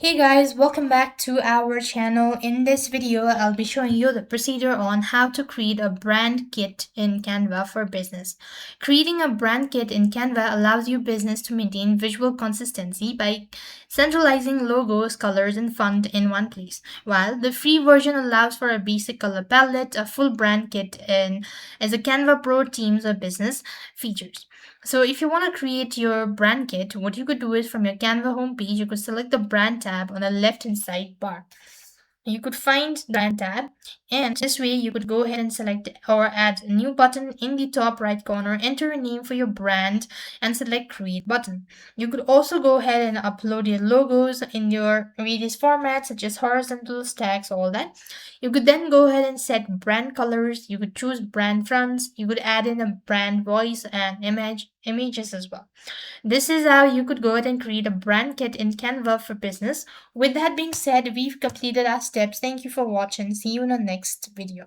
Hey guys, welcome back to our channel. In this video, I'll be showing you the procedure on how to create a brand kit in Canva for business. Creating a brand kit in Canva allows your business to maintain visual consistency by centralizing logos, colors, and font in one place, while the free version allows for a basic color palette, a full brand kit, and as a Canva Pro Teams or business features. So if you want to create your brand kit, what you could do is from your Canva homepage, you could select the brand tab on the left hand side bar. You could find the brand tab, and this way you could go ahead and select or add a new button in the top right corner, enter a name for your brand, and select create button. You could also go ahead and upload your logos in your various formats such as horizontal, stacks, all that. You could then go ahead and set brand colors. You could choose brand fronts. You could add in a brand voice and images as well. This is how you could go ahead and create a brand kit in Canva for business. With that being said, we've completed our steps. Thank you for watching. See you in the next video.